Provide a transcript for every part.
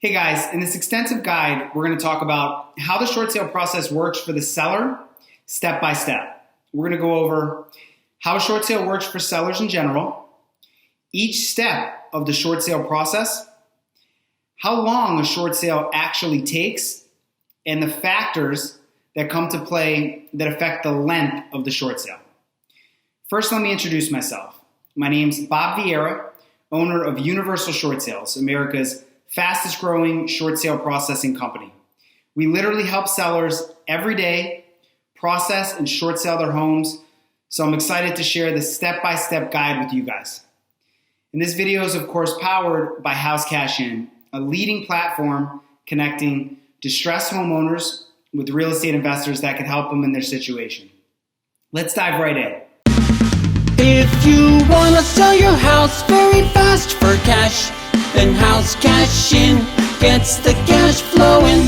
Hey guys, in this extensive guide, we're going to talk about how the short sale process works for the seller step by step. We're going to go over how a short sale works for sellers in general, each step of the short sale process, how long a short sale actually takes, and the factors that come to play that affect the length of the short sale. First, let me introduce myself. My name's Bob Vieira, owner of Universal Short Sales, America's fastest growing short sale processing company. We literally help sellers every day process and short sell their homes, so I'm excited to share this step-by-step guide with you guys. And this video is of course powered by HouseCashin, a leading platform connecting distressed homeowners with real estate investors that can help them in their situation. Let's dive right in. If you wanna sell your house very fast for cash, then HouseCashin gets the cash flowing.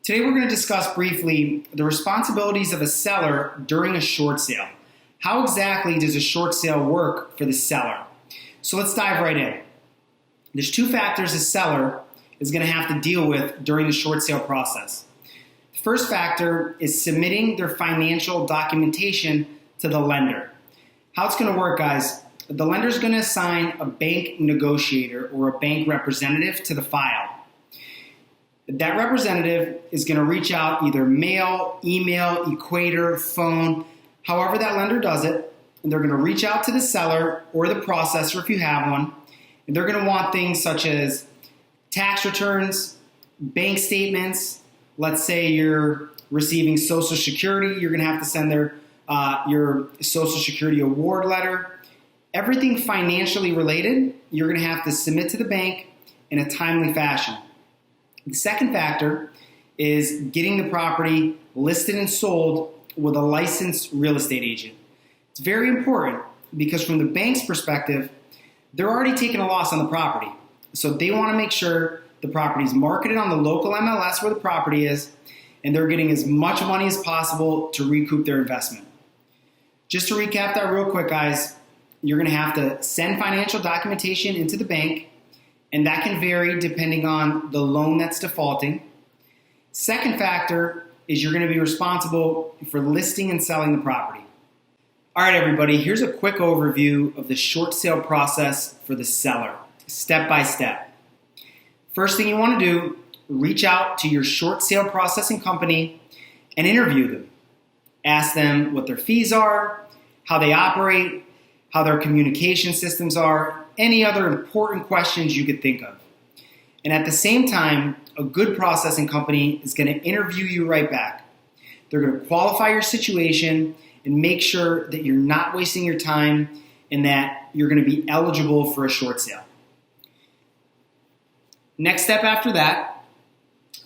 Today we're going to discuss briefly the responsibilities of a seller during a short sale. How exactly does a short sale work for the seller? So let's dive right in. There's two factors a seller is going to have to deal with during the short sale process. The first factor is submitting their financial documentation to the lender. How it's going to work, guys, the lender is going to assign a bank negotiator or a bank representative to the file. That representative is going to reach out either mail, email, equator, phone, however that lender does it, and they're going to reach out to the seller or the processor if you have one, and they're going to want things such as tax returns, bank statements. Let's say you're receiving Social Security, you're going to have to send your Social Security award letter. Everything financially related, you're going to have to submit to the bank in a timely fashion. The second factor is getting the property listed and sold with a licensed real estate agent. It's very important because from the bank's perspective, they're already taking a loss on the property. So they want to make sure the property is marketed on the local MLS where the property is, and they're getting as much money as possible to recoup their investment. Just to recap that real quick, guys, you're going to have to send financial documentation into the bank, and that can vary depending on the loan that's defaulting. Second factor is you're going to be responsible for listing and selling the property. All right, everybody, here's a quick overview of the short sale process for the seller, step by step. First thing you want to do, reach out to your short sale processing company and interview them. Ask them what their fees are, how they operate, how their communication systems are, any other important questions you could think of. And at the same time, a good processing company is going to interview you right back. They're going to qualify your situation and make sure that you're not wasting your time and that you're going to be eligible for a short sale. Next step after that,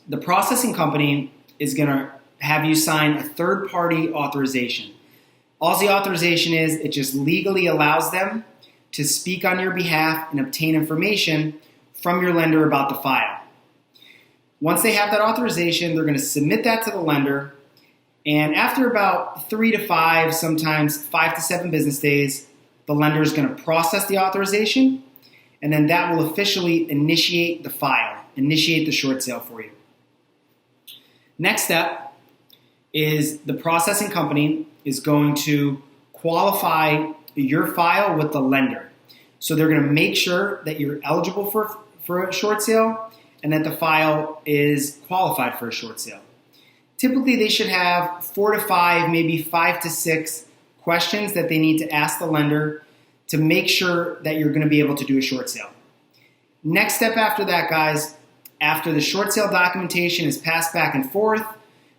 the processing company is going to have you sign a third-party authorization. All the authorization is, it just legally allows them to speak on your behalf and obtain information from your lender about the file. Once they have that authorization, they're going to submit that to the lender, and after about 3 to 5, sometimes 5 to 7 business days, the lender is going to process the authorization, and then that will officially initiate the file, initiate the short sale for you. Next step is the processing company is going to qualify your file with the lender. So they're going to make sure that you're eligible for a short sale and that the file is qualified for a short sale. Typically, they should have 4 to 5, maybe 5 to 6 questions that they need to ask the lender to make sure that you're going to be able to do a short sale. Next step after that, guys, after the short sale documentation is passed back and forth,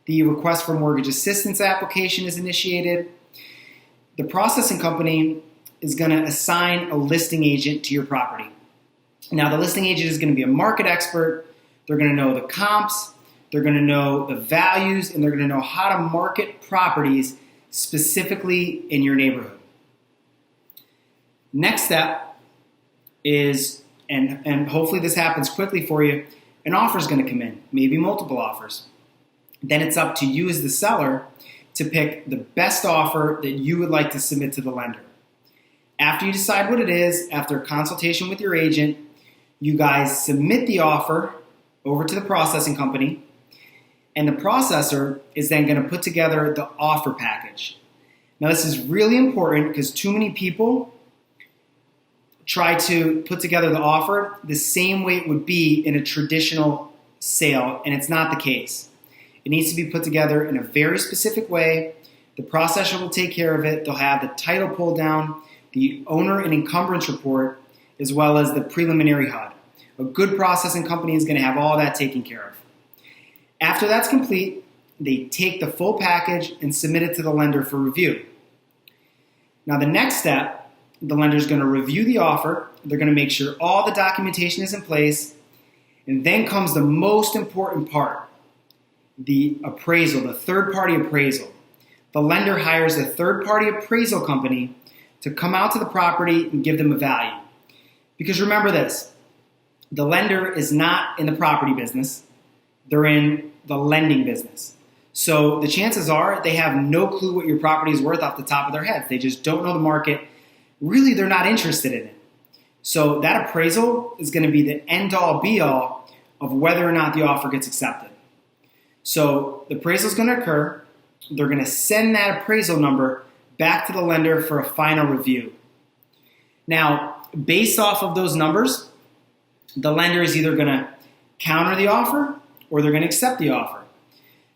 the request for mortgage assistance application is initiated, the processing company is going to assign a listing agent to your property. Now, the listing agent is going to be a market expert. They're going to know the comps, they're going to know the values, and they're going to know how to market properties specifically in your neighborhood. Next step is, and hopefully this happens quickly for you, an offer is going to come in, maybe multiple offers. Then it's up to you as the seller to pick the best offer that you would like to submit to the lender. After you decide what it is, after a consultation with your agent, You guys submit the offer over to the processing company, and the processor is then going to put together the offer package. Now, this is really important because too many people try to put together the offer the same way it would be in a traditional sale, and it's not the case. It needs to be put together in a very specific way. The processor will take care of it. They'll have the title pulled down, the owner and encumbrance report, as well as the preliminary HUD. A good processing company is going to have all that taken care of. After that's complete, they take the full package and submit it to the lender for review. Now, the next step, the lender is going to review the offer. They're going to make sure all the documentation is in place. And then comes the most important part, the appraisal, the third-party appraisal. The lender hires a third-party appraisal company to come out to the property and give them a value. Because remember this, the lender is not in the property business. They're in the lending business. So the chances are they have no clue what your property is worth off the top of their heads. They just don't know the market. Really, they're not interested in it. So that appraisal is going to be the end-all, be-all of whether or not the offer gets accepted. So the appraisal is going to occur. They're going to send that appraisal number back to the lender for a final review. Now, based off of those numbers, the lender is either going to counter the offer or they're going to accept the offer.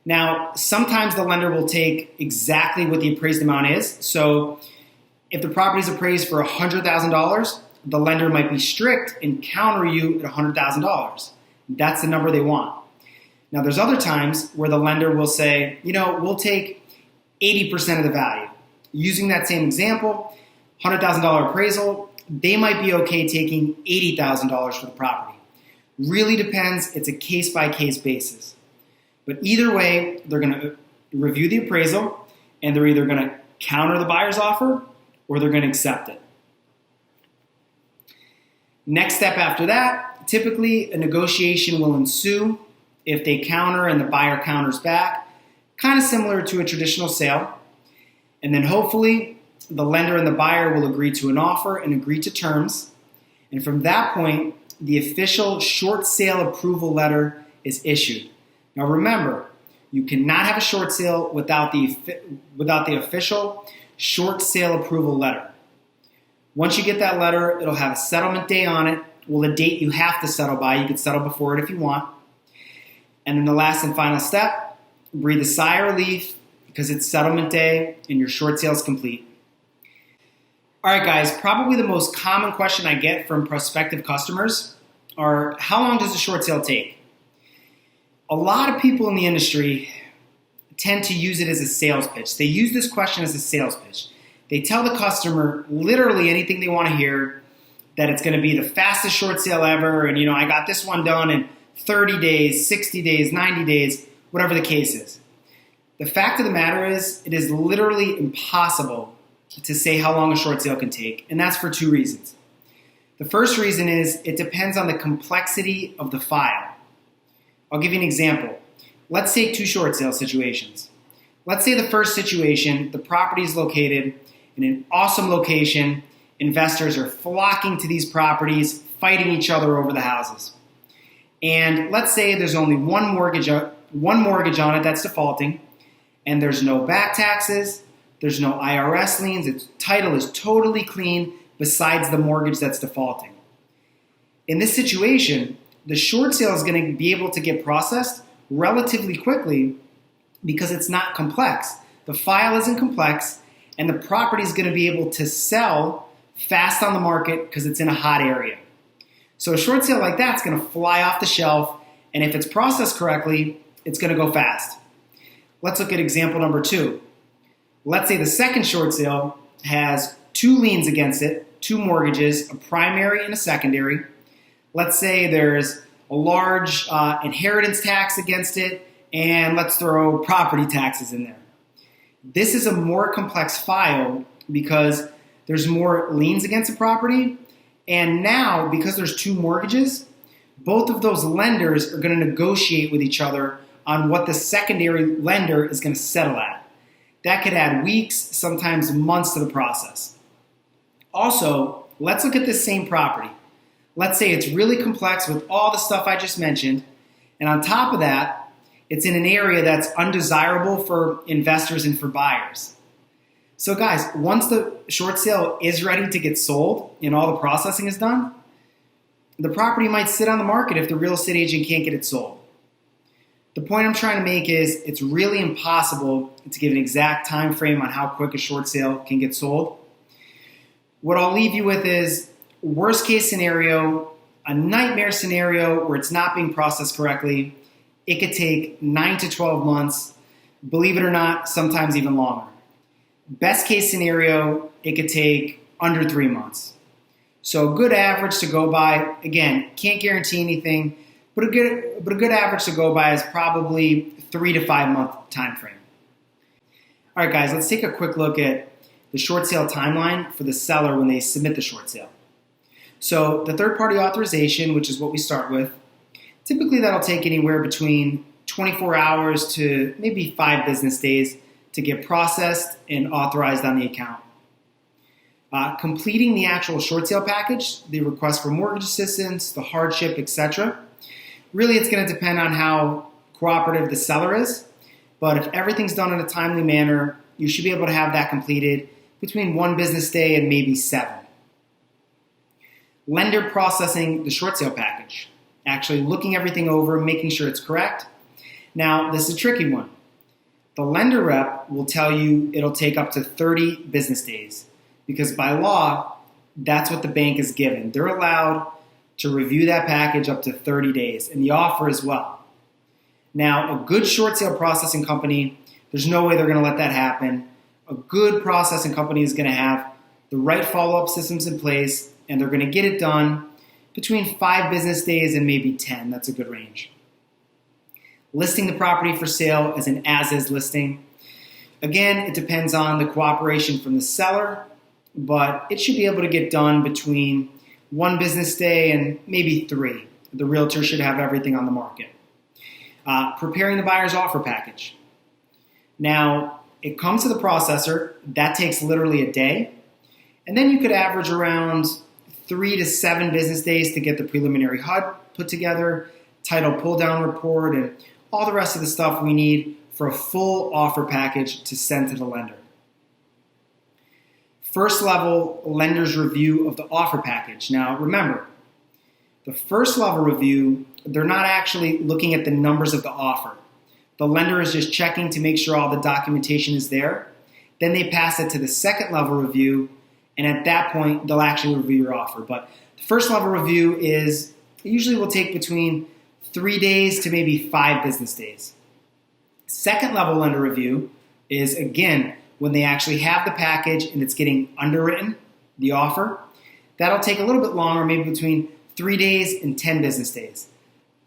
Now, sometimes the lender will take exactly what the appraised amount is. So if the property is appraised for $100,000, the lender might be strict and counter you at $100,000. That's the number they want. Now, there's other times where the lender will say, we'll take 80% of the value. Using that same example, $100,000 appraisal, they might be okay taking $80,000 for the property. Really depends. It's a case-by-case basis. But either way, they're going to review the appraisal, and they're either going to counter the buyer's offer or they're going to accept it. Next step after that, typically a negotiation will ensue if they counter and the buyer counters back, kind of similar to a traditional sale. And then hopefully the lender and the buyer will agree to an offer and agree to terms. And from that point, the official short sale approval letter is issued. Now remember, you cannot have a short sale without the official short sale approval letter. Once you get that letter, it'll have a settlement day on it. Well, the date you have to settle by, you can settle before it if you want. And then the last and final step, breathe a sigh of relief because it's settlement day and your short sale is complete. All right, guys, probably the most common question I get from prospective customers are, how long does a short sale take? A lot of people in the industry tend to use it as a sales pitch. They use this question as a sales pitch. They tell the customer literally anything they want to hear, that it's going to be the fastest short sale ever, and I got this one done in 30 days, 60 days, 90 days, whatever the case is. The fact of the matter is, it is literally impossible to say how long a short sale can take, and that's for two reasons. The first reason is it depends on the complexity of the file. I'll give you an example. Let's take two short sale situations. Let's say the first situation, the property is located in an awesome location. Investors are flocking to these properties, fighting each other over the houses. And let's say there's only one mortgage on it that's defaulting, and there's no back taxes, there's no IRS liens, its title is totally clean besides the mortgage that's defaulting. In this situation, the short sale is going to be able to get processed relatively quickly because it's not complex. The file isn't complex, and the property is going to be able to sell fast on the market because it's in a hot area. So a short sale like that's going to fly off the shelf, and if it's processed correctly, it's going to go fast. Let's look at example number 2. Let's say the second short sale has 2 liens against it, 2 mortgages, a primary and a secondary. Let's say there's a large inheritance tax against it, and let's throw property taxes in there. This is a more complex file because there's more liens against the property, and now because there's 2 mortgages, both of those lenders are going to negotiate with each other on what the secondary lender is going to settle at. That could add weeks, sometimes months to the process. Also, let's look at this same property. Let's say it's really complex with all the stuff I just mentioned, and on top of that, it's in an area that's undesirable for investors and for buyers. So guys, once the short sale is ready to get sold and all the processing is done, the property might sit on the market if the real estate agent can't get it sold. The point I'm trying to make is it's really impossible to give an exact time frame on how quick a short sale can get sold. What I'll leave you with is worst case scenario, a nightmare scenario where it's not being processed correctly. It could take 9 to 12 months, believe it or not, sometimes even longer. Best case scenario, it could take under 3 months. So a good average to go by, again, can't guarantee anything, but a good average to go by is probably 3 to 5 month time frame. All right, guys, let's take a quick look at the short sale timeline for the seller when they submit the short sale. So the third-party authorization, which is what we start with, typically that'll take anywhere between 24 hours to maybe 5 business days to get processed and authorized on the account. Completing the actual short sale package, the request for mortgage assistance, the hardship, etc. Really, it's going to depend on how cooperative the seller is, but if everything's done in a timely manner, you should be able to have that completed between 1 business day and maybe 7. Lender processing the short sale package, actually looking everything over, making sure it's correct. Now, this is a tricky one. The lender rep will tell you it'll take up to 30 business days because by law, that's what the bank is given. They're allowed to review that package up to 30 days and the offer as well. Now, a good short sale processing company, there's no way they're going to let that happen. A good processing company is going to have the right follow-up systems in place and they're going to get it done between 5 business days and maybe 10. That's a good range. Listing the property for sale as an as-is listing. Again, it depends on the cooperation from the seller, but it should be able to get done between 1 business day and maybe 3. The realtor should have everything on the market. Preparing the buyer's offer package. Now, it comes to the processor. That takes literally a day. And then you could average around 3 to 7 business days to get the preliminary HUD put together, title pull-down report, and all the rest of the stuff we need for a full offer package to send to the lender. First level lender's review of the offer package. Now remember, the first level review, they're not actually looking at the numbers of the offer. The lender is just checking to make sure all the documentation is there. Then they pass it to the second level review, and at that point, they'll actually review your offer. But the first level review usually will take between 3 days to maybe 5 business days. Second level lender review is, again, when they actually have the package and it's getting underwritten, the offer. That'll take a little bit longer, maybe between 3 days and 10 business days.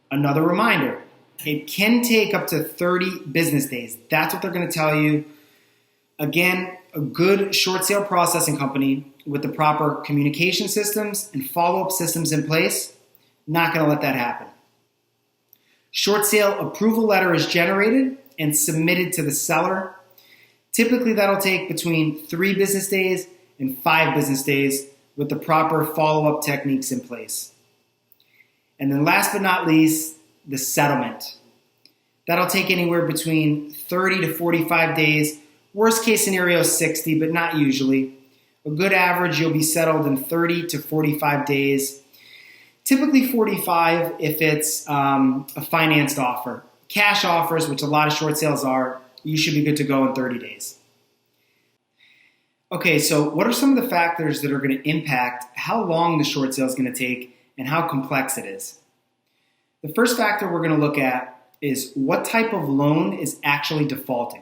Another reminder, it can take up to 30 business days. That's what they're going to tell you. Again, a good short sale processing company with the proper communication systems and follow-up systems in place, not going to let that happen. Short sale approval letter is generated and submitted to the seller. Typically, that'll take between 3 business days and 5 business days with the proper follow-up techniques in place. And then last but not least, the settlement. That'll take anywhere between 30 to 45 days. Worst case scenario, 60, but not usually. A good average, you'll be settled in 30 to 45 days. Typically 45 if it's a financed offer. Cash offers, which a lot of short sales are, you should be good to go in 30 days. Okay, so what are some of the factors that are going to impact how long the short sale is going to take and how complex it is? The first factor we're going to look at is what type of loan is actually defaulting.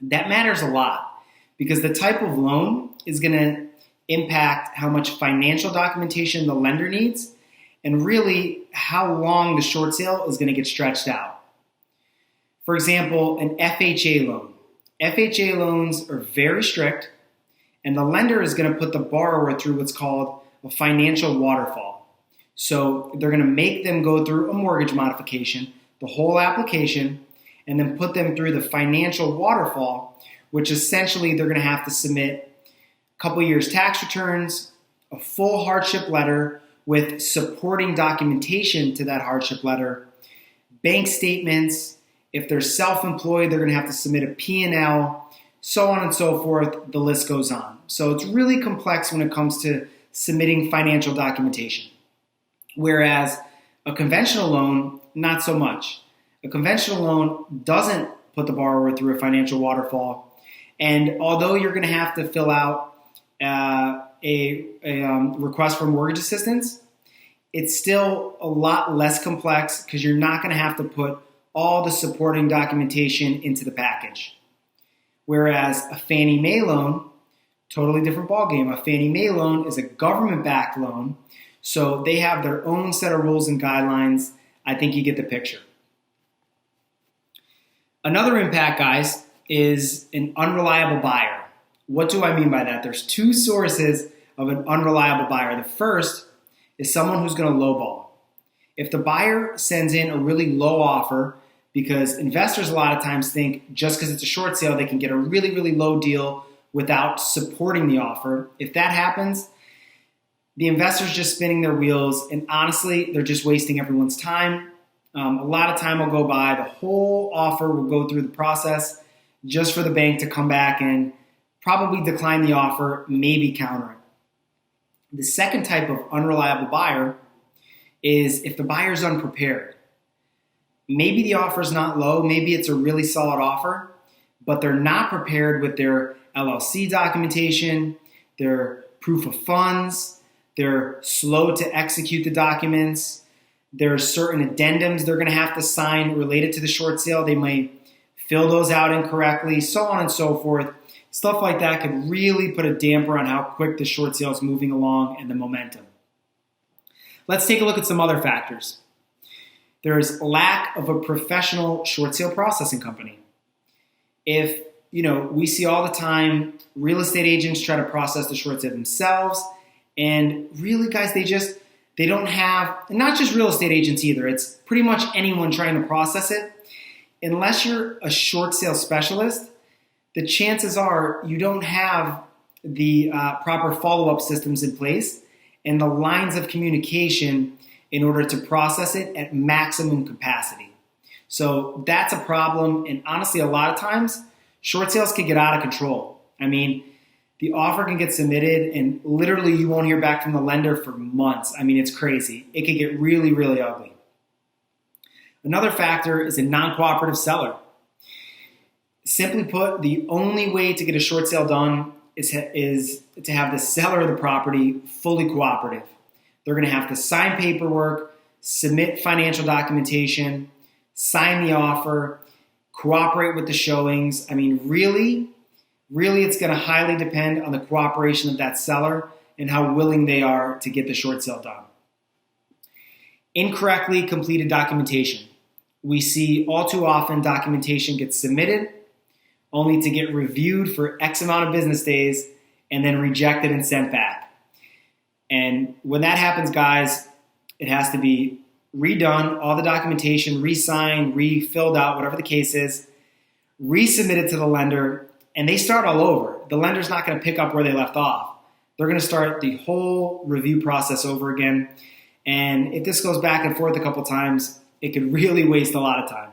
That matters a lot because the type of loan is going to impact how much financial documentation the lender needs and really how long the short sale is going to get stretched out. For example, an FHA loan. FHA loans are very strict, and the lender is going to put the borrower through what's called a financial waterfall. So they're going to make them go through a mortgage modification, the whole application, and then put them through the financial waterfall, which essentially they're going to have to submit a couple years tax returns, a full hardship letter, with supporting documentation to that hardship letter, bank statements. If they're self-employed, they're going to have to submit a P&L, so on and so forth. The list goes on. So it's really complex when it comes to submitting financial documentation. Whereas a conventional loan, not so much. A conventional loan doesn't put the borrower through a financial waterfall. And although you're going to have to fill out a request for mortgage assistance, it's still a lot less complex because you're not going to have to put all the supporting documentation into the package. Whereas a Fannie Mae loan, totally different ballgame. A Fannie Mae loan is a government-backed loan, so they have their own set of rules and guidelines. I think you get the picture. Another impact, guys, is an unreliable buyer. What do I mean by that? There's two sources of an unreliable buyer. The first is someone who's going to lowball. If the buyer sends in a really low offer, because investors a lot of times think just because it's a short sale, they can get a really, really low deal without supporting the offer. If that happens, the investor's just spinning their wheels, and honestly, they're just wasting everyone's time. A lot of time will go by. The whole offer will go through the process just for the bank to come back and probably decline the offer, maybe counter it. The second type of unreliable buyer is if the buyer's unprepared. Maybe the offer's not low, maybe it's a really solid offer, but they're not prepared with their LLC documentation, their proof of funds, they're slow to execute the documents, there's certain addendums they're going to have to sign related to the short sale. They might fill those out incorrectly, so on and so forth. Stuff like that could really put a damper on how quick the short sale is moving along and the momentum. Let's take a look at some other factors. There's lack of a professional short sale processing company. If, we see all the time real estate agents try to process the short sale themselves, and really, guys, they don't have, and not just real estate agents either, it's pretty much anyone trying to process it. Unless you're a short sale specialist, the chances are you don't have the proper follow-up systems in place and the lines of communication in order to process it at maximum capacity. So that's a problem, and honestly, a lot of times, short sales can get out of control. I mean, the offer can get submitted, and literally you won't hear back from the lender for months. I mean, it's crazy. It can get really, really ugly. Another factor is a non-cooperative seller. Simply put, the only way to get a short sale done is to have the seller of the property fully cooperative. They're going to have to sign paperwork, submit financial documentation, sign the offer, cooperate with the showings. I mean, really, it's going to highly depend on the cooperation of that seller and how willing they are to get the short sale done. Incorrectly completed documentation. We see all too often documentation gets submitted only to get reviewed for X amount of business days and then rejected and sent back. And when that happens, guys, it has to be redone, all the documentation, re-signed, re-filled out, whatever the case is, resubmitted to the lender, and they start all over. The lender's not going to pick up where they left off. They're going to start the whole review process over again. And if this goes back and forth a couple times, it could really waste a lot of time.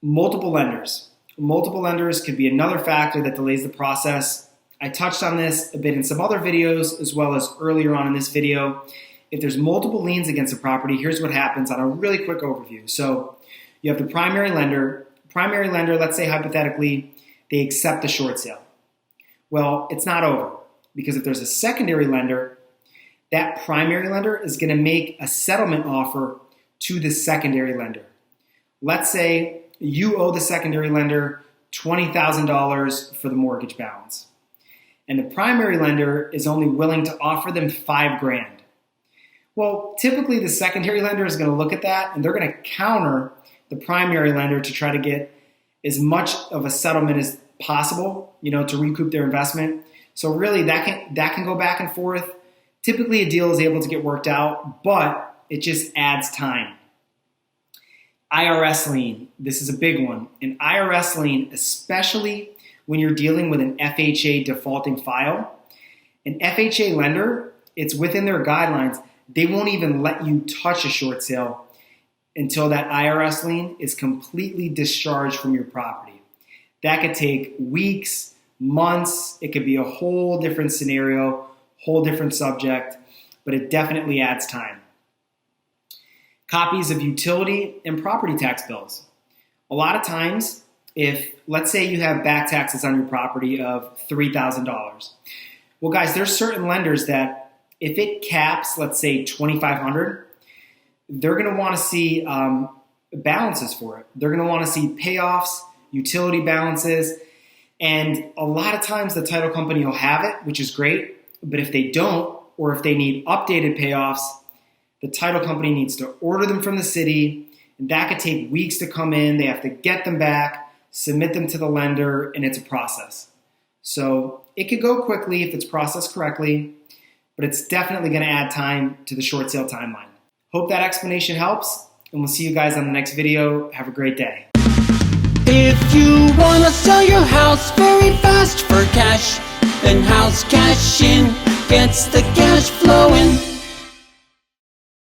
Multiple lenders. Multiple lenders could be another factor that delays the process. I touched on this a bit in some other videos as well as earlier on in this video. If there's multiple liens against a property, here's what happens on a really quick overview. So you have the primary lender. Primary lender, let's say hypothetically, they accept the short sale. Well, it's not over, because if there's a secondary lender, that primary lender is going to make a settlement offer to the secondary lender. Let's say you owe the secondary lender $20,000 for the mortgage balance, and the primary lender is only willing to offer them $5,000. Well, typically the secondary lender is going to look at that and they're going to counter the primary lender to try to get as much of a settlement as possible, to recoup their investment. So really that can go back and forth. Typically a deal is able to get worked out, but it just adds time. IRS lien, this is a big one. An IRS lien, especially when you're dealing with an FHA defaulting file, an FHA lender it's within their guidelines, they won't even let you touch a short sale until that IRS lien is completely discharged from your property. That could take weeks, months. It could be a whole different scenario, whole different subject, but it definitely adds time. Copies of utility and property tax bills. A lot of times, if, let's say you have back taxes on your property of $3,000. Well, guys, there's certain lenders that if it caps, let's say $2,500, they're going to want to see balances for it. They're going to want to see payoffs, utility balances, and a lot of times the title company will have it, which is great, but if they don't, or if they need updated payoffs, the title company needs to order them from the city, and that could take weeks to come in. They have to get them back, submit them to the lender, and it's a process. So it could go quickly if it's processed correctly, but it's definitely going to add time to the short sale timeline. Hope that explanation helps, and we'll see you guys on the next video. Have a great day. If you wanna sell your house very fast for cash, then HouseCashin gets the cash flowing.